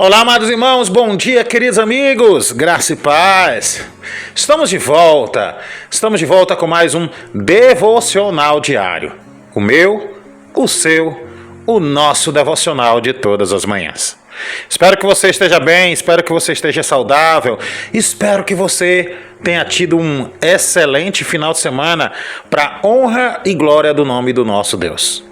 Olá, amados irmãos, bom dia, queridos amigos, graça e paz. Estamos de volta com mais um devocional diário. O meu, o seu, o nosso devocional de todas as manhãs. Espero que você esteja bem, espero que você esteja saudável, espero que você tenha tido um excelente final de semana para honra e glória do nome do nosso Deus.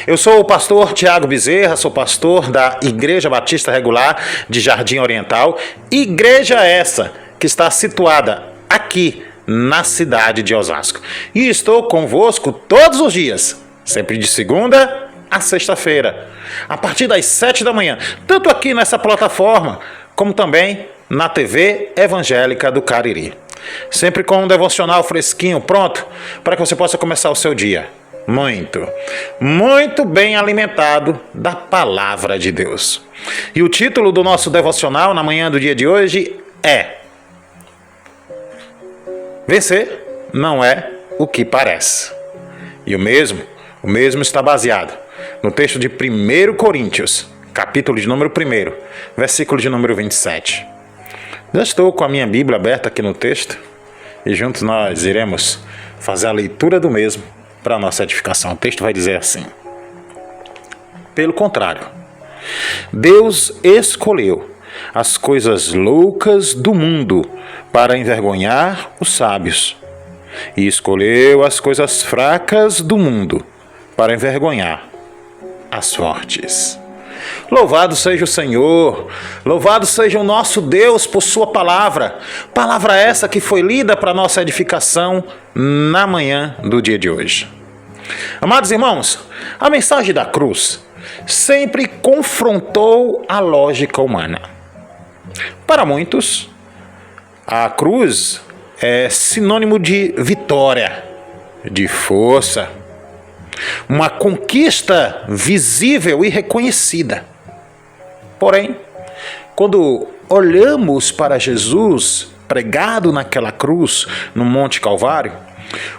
Eu sou o pastor Tiago Bezerra, sou pastor da Igreja Batista Regular de Jardim Oriental, igreja essa que está situada aqui na cidade de Osasco. E estou convosco todos os dias, sempre de segunda a sexta-feira, a partir das 7 da manhã, tanto aqui nessa plataforma, como também na TV Evangélica do Cariri. Sempre com um devocional fresquinho, pronto, para que você possa começar o seu dia. Muito bem alimentado da palavra de Deus. E o título do nosso devocional na manhã do dia de hoje é: Vencer não é o que parece. E o mesmo está baseado no texto de 1 Coríntios, capítulo de número 1, versículo de número 27. Já estou com a minha Bíblia aberta aqui no texto e juntos nós iremos fazer a leitura do mesmo para a nossa edificação. O texto vai dizer assim: pelo contrário, Deus escolheu as coisas loucas do mundo para envergonhar os sábios, e escolheu as coisas fracas do mundo para envergonhar as fortes. Louvado seja o Senhor, louvado seja o nosso Deus por sua palavra essa que foi lida para nossa edificação na manhã do dia de hoje. Amados irmãos, a mensagem da cruz sempre confrontou a lógica humana. Para muitos, a cruz é sinônimo de vitória, de força, uma conquista visível e reconhecida. Porém, quando olhamos para Jesus pregado naquela cruz no Monte Calvário,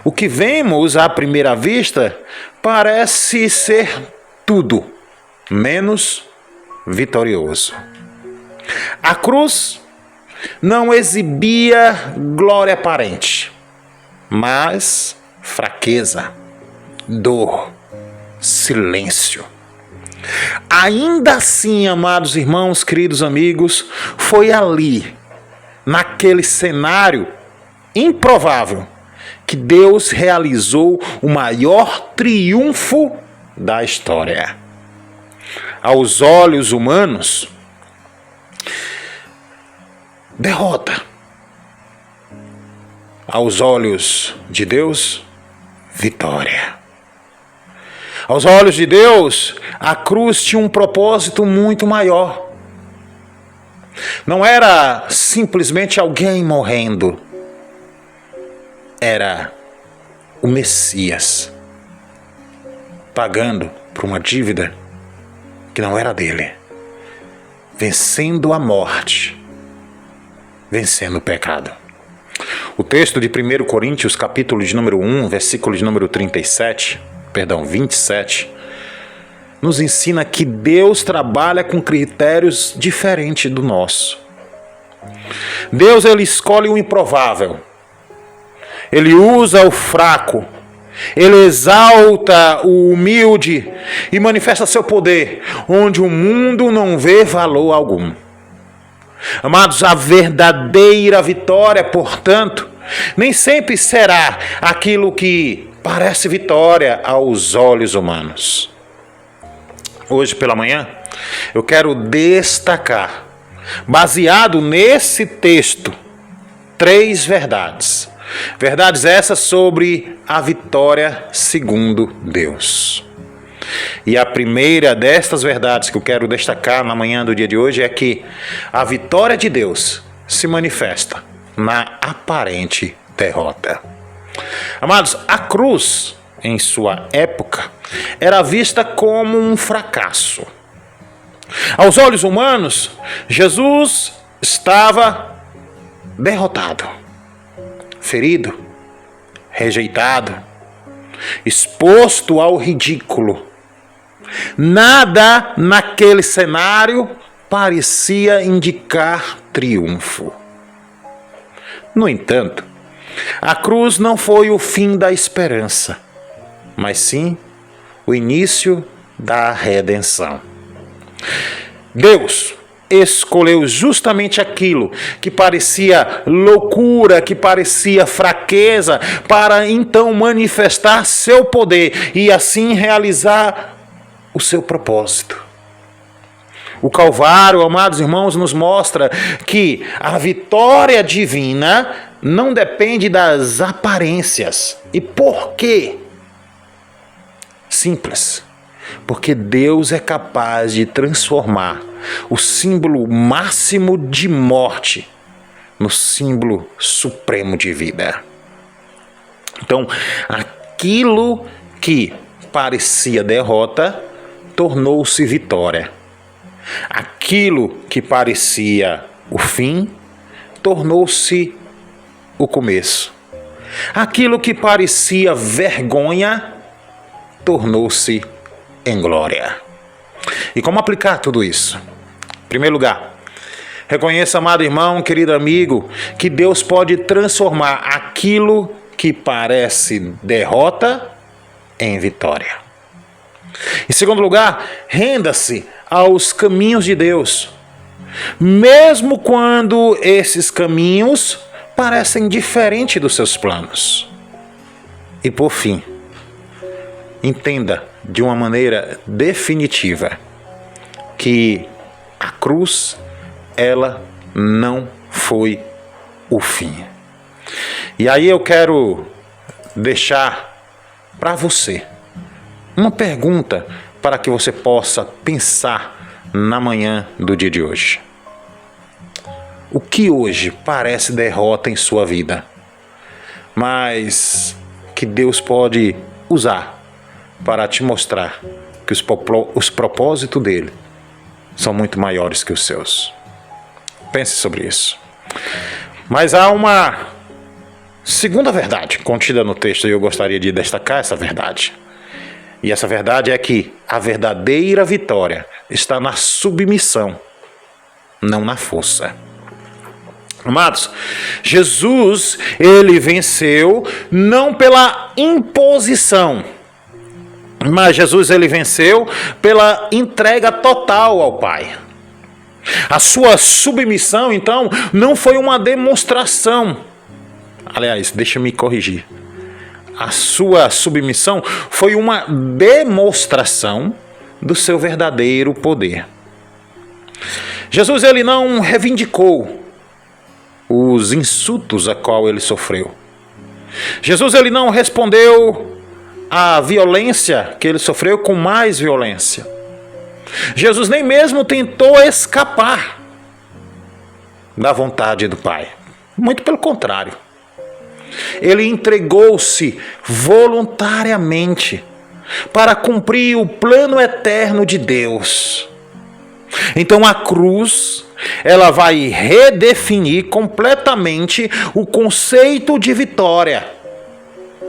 o que vemos à primeira vista parece ser tudo menos vitorioso. A cruz não exibia glória aparente, mas fraqueza, dor, silêncio. Ainda assim, amados irmãos, queridos amigos, foi ali, naquele cenário improvável, que Deus realizou o maior triunfo da história. Aos olhos humanos, derrota. Aos olhos de Deus, vitória. Aos olhos de Deus, a cruz tinha um propósito muito maior. Não era simplesmente alguém morrendo. Era o Messias pagando por uma dívida que não era dele, vencendo a morte, vencendo o pecado. O texto de 1 Coríntios, capítulo de número 1, versículo de número 27, nos ensina que Deus trabalha com critérios diferentes do nosso. Deus, ele escolhe o improvável. Ele usa o fraco, ele exalta o humilde e manifesta seu poder, onde o mundo não vê valor algum. Amados, a verdadeira vitória, portanto, nem sempre será aquilo que parece vitória aos olhos humanos. Hoje pela manhã, eu quero destacar, baseado nesse texto, 3 verdades. Verdades essas sobre a vitória segundo Deus. E a primeira destas verdades que eu quero destacar na manhã do dia de hoje é que a vitória de Deus se manifesta na aparente derrota. Amados, a cruz, em sua época, era vista como um fracasso. Aos olhos humanos, Jesus estava derrotado, ferido, rejeitado, exposto ao ridículo. Nada naquele cenário parecia indicar triunfo. No entanto, a cruz não foi o fim da esperança, mas sim o início da redenção. Deus escolheu justamente aquilo que parecia loucura, que parecia fraqueza, para então manifestar seu poder e assim realizar o seu propósito. O Calvário, amados irmãos, nos mostra que a vitória divina não depende das aparências. E por quê? Simples. Porque Deus é capaz de transformar o símbolo máximo de morte no símbolo supremo de vida. Então, aquilo que parecia derrota tornou-se vitória. Aquilo que parecia o fim tornou-se o começo. Aquilo que parecia vergonha tornou-se em glória. E como aplicar tudo isso? Em primeiro lugar, reconheça, amado irmão, querido amigo, que Deus pode transformar aquilo que parece derrota em vitória. Em segundo lugar, renda-se aos caminhos de Deus, mesmo quando esses caminhos parecem diferentes dos seus planos. E por fim, entenda de uma maneira definitiva que a cruz, ela não foi o fim. E aí eu quero deixar para você uma pergunta para que você possa pensar na manhã do dia de hoje. O que hoje parece derrota em sua vida, mas que Deus pode usar para te mostrar que os propósitos dele são muito maiores que os seus? Pense sobre isso. Mas há uma segunda verdade contida no texto e eu gostaria de destacar essa verdade. E essa verdade é que a verdadeira vitória está na submissão, não na força. Amados, Jesus, ele venceu não pela imposição, mas Jesus, ele venceu pela entrega total ao Pai. A sua submissão, então, não foi uma demonstração. Aliás, deixa eu me corrigir. A sua submissão foi uma demonstração do seu verdadeiro poder. Jesus, ele não reivindicou os insultos a qual ele sofreu. Jesus, ele não respondeu à violência que ele sofreu com mais violência. Jesus nem mesmo tentou escapar da vontade do Pai. Muito pelo contrário. Ele entregou-se voluntariamente para cumprir o plano eterno de Deus. Então a cruz, ela vai redefinir completamente o conceito de vitória.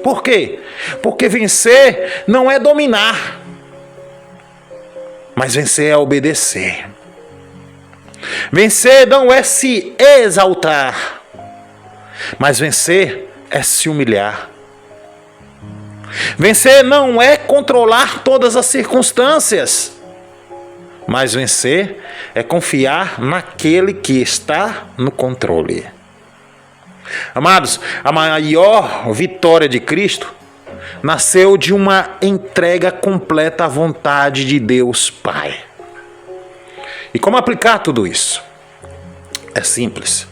Por quê? Porque vencer não é dominar, mas vencer é obedecer. Vencer não é se exaltar, mas vencer é se humilhar. Vencer não é controlar todas as circunstâncias, mas vencer é confiar naquele que está no controle. Amados, a maior vitória de Cristo nasceu de uma entrega completa à vontade de Deus Pai. E como aplicar tudo isso? É simples.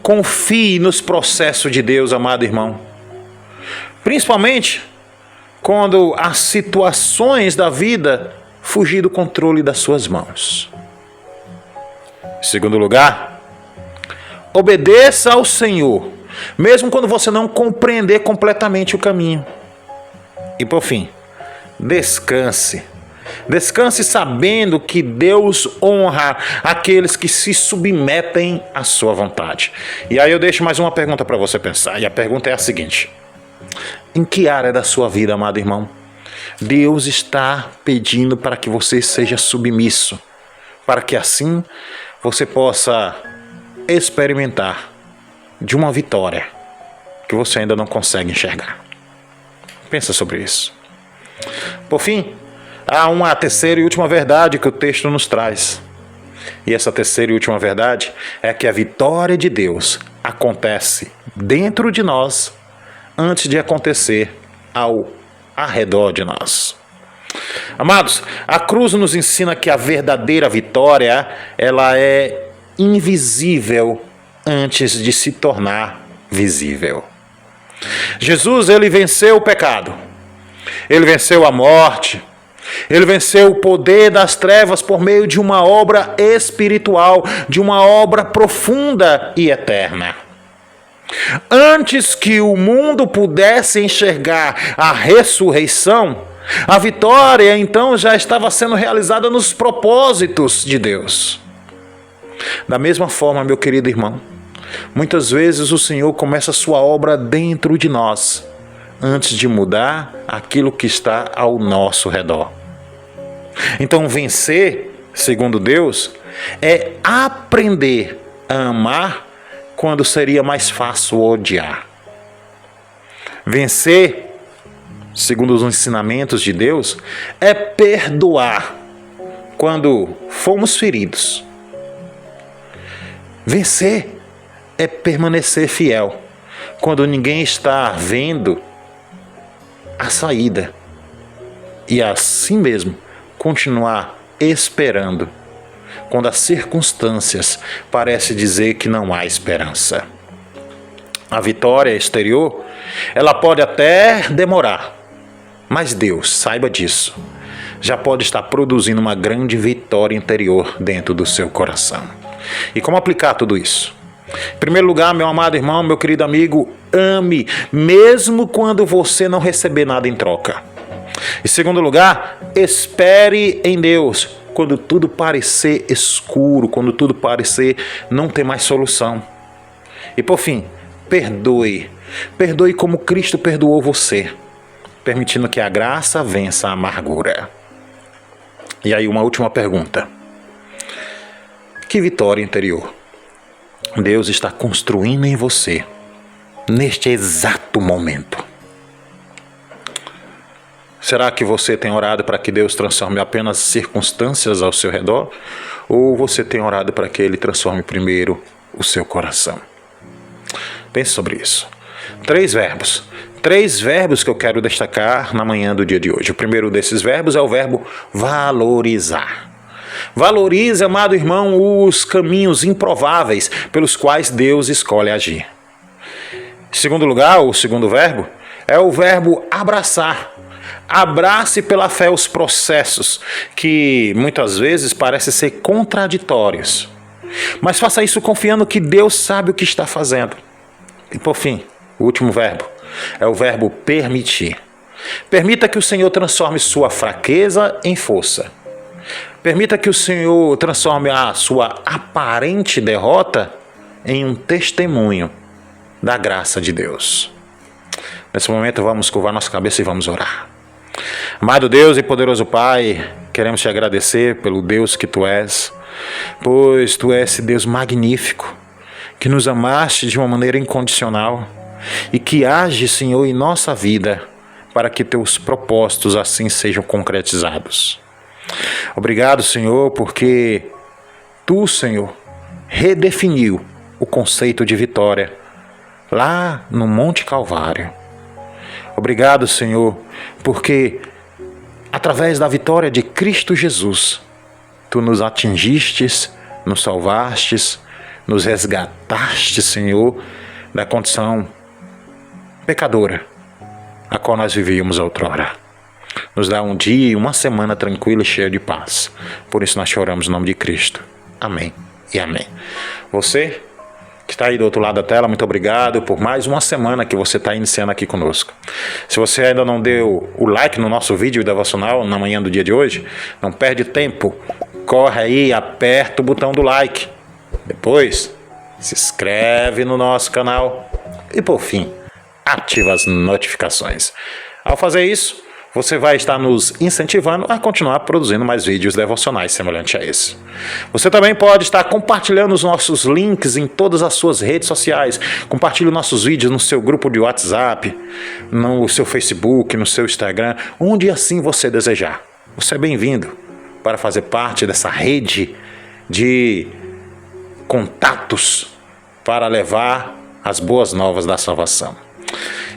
Confie nos processos de Deus, amado irmão. Principalmente quando as situações da vida fugir do controle das suas mãos. Em segundo lugar, obedeça ao Senhor, mesmo quando você não compreender completamente o caminho. E por fim, descanse. Descanse sabendo que Deus honra aqueles que se submetem à sua vontade. E aí eu deixo mais uma pergunta para você pensar. E a pergunta é a seguinte: em que área da sua vida, amado irmão, Deus está pedindo para que você seja submisso, para que assim você possa experimentar de uma vitória que você ainda não consegue enxergar. Pensa sobre isso. Por fim, há uma terceira e última verdade que o texto nos traz. E essa terceira e última verdade é que a vitória de Deus acontece dentro de nós antes de acontecer ao redor de nós. Amados, a cruz nos ensina que a verdadeira vitória, ela é invisível antes de se tornar visível. Jesus, ele venceu o pecado, ele venceu a morte, ele venceu o poder das trevas por meio de uma obra espiritual, de uma obra profunda e eterna. Antes que o mundo pudesse enxergar a ressurreição, a vitória então já estava sendo realizada nos propósitos de Deus. Da mesma forma, meu querido irmão, muitas vezes o Senhor começa a sua obra dentro de nós, antes de mudar aquilo que está ao nosso redor. Então, vencer, segundo Deus, é aprender a amar quando seria mais fácil odiar. Vencer, segundo os ensinamentos de Deus, é perdoar quando fomos feridos. Vencer é permanecer fiel quando ninguém está vendo a saída. E assim mesmo, continuar esperando quando as circunstâncias parecem dizer que não há esperança. A vitória exterior, ela pode até demorar, mas Deus, saiba disso, já pode estar produzindo uma grande vitória interior dentro do seu coração. E como aplicar tudo isso? Em primeiro lugar, meu amado irmão, meu querido amigo, ame, mesmo quando você não receber nada em troca. Em segundo lugar, espere em Deus, quando tudo parecer escuro, quando tudo parecer não ter mais solução. E por fim, perdoe. Perdoe como Cristo perdoou você, permitindo que a graça vença a amargura. E aí uma última pergunta. Que vitória interior Deus está construindo em você neste exato momento? Será que você tem orado para que Deus transforme apenas circunstâncias ao seu redor? Ou você tem orado para que Ele transforme primeiro o seu coração? Pense sobre isso. 3 verbos. 3 verbos que eu quero destacar na manhã do dia de hoje. O primeiro desses verbos é o verbo valorizar. Valorize, amado irmão, os caminhos improváveis pelos quais Deus escolhe agir. Em segundo lugar, o segundo verbo é o verbo abraçar. Abrace pela fé os processos que muitas vezes parecem ser contraditórios. Mas faça isso confiando que Deus sabe o que está fazendo. E por fim, o último verbo é o verbo permitir. Permita que o Senhor transforme sua fraqueza em força. Permita que o Senhor transforme a sua aparente derrota em um testemunho da graça de Deus. Nesse momento vamos curvar nossa cabeça e vamos orar. Amado Deus e poderoso Pai, queremos te agradecer pelo Deus que Tu és, pois Tu és esse Deus magnífico, que nos amaste de uma maneira incondicional e que age, Senhor, em nossa vida para que Teus propósitos assim sejam concretizados. Obrigado, Senhor, porque Tu, Senhor, redefiniu o conceito de vitória lá no Monte Calvário. Obrigado, Senhor, porque através da vitória de Cristo Jesus, Tu nos atingistes, nos salvastes, nos resgataste, Senhor, da condição pecadora a qual nós vivíamos outrora. Nos dá um dia e uma semana tranquila e cheia de paz. Por isso nós choramos no nome de Cristo. Amém e amém. Você que está aí do outro lado da tela, muito obrigado por mais uma semana que você está iniciando aqui conosco. Se você ainda não deu o like no nosso vídeo devocional na manhã do dia de hoje, não perde tempo. Corre aí, aperta o botão do like. Depois, se inscreve no nosso canal. E por fim, ativa as notificações. Ao fazer isso, você vai estar nos incentivando a continuar produzindo mais vídeos devocionais semelhantes a esse. Você também pode estar compartilhando os nossos links em todas as suas redes sociais. Compartilhe nossos vídeos no seu grupo de WhatsApp, no seu Facebook, no seu Instagram, onde assim você desejar. Você é bem-vindo para fazer parte dessa rede de contatos para levar as boas novas da salvação.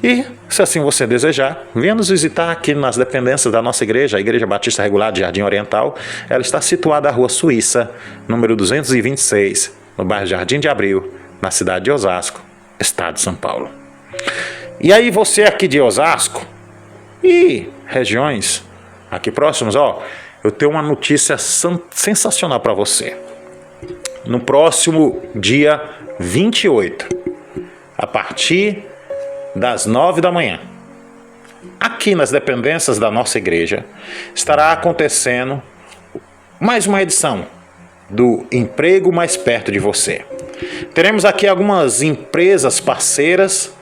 E, se assim você desejar, venha nos visitar aqui nas dependências da nossa igreja, a Igreja Batista Regular de Jardim Oriental. Ela está situada na Rua Suíça, número 226, no bairro Jardim de Abril, na cidade de Osasco, estado de São Paulo. E aí você aqui de Osasco e regiões aqui próximas, eu tenho uma notícia sensacional para você. No próximo dia 28, a partir das 9 da manhã, aqui nas dependências da nossa igreja, estará acontecendo mais uma edição do Emprego Mais Perto de Você. Teremos aqui algumas empresas parceiras,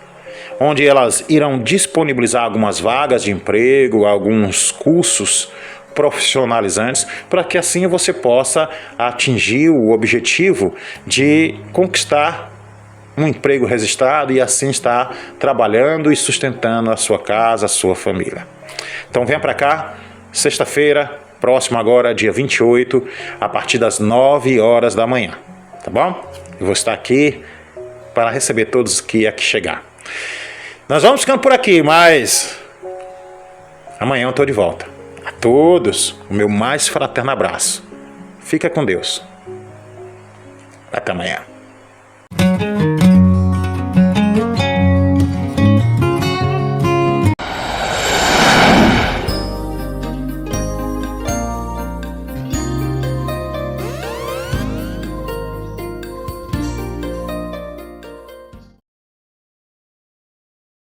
onde elas irão disponibilizar algumas vagas de emprego, alguns cursos profissionalizantes, para que assim você possa atingir o objetivo de conquistar um emprego registrado e assim estar trabalhando e sustentando a sua casa, a sua família. Então venha para cá, sexta-feira, próximo agora, dia 28, a partir das 9 horas da manhã, tá bom? Eu vou estar aqui para receber todos que aqui chegar. Nós vamos ficando por aqui, mas amanhã eu estou de volta. A todos, o meu mais fraterno abraço. Fica com Deus. Até amanhã.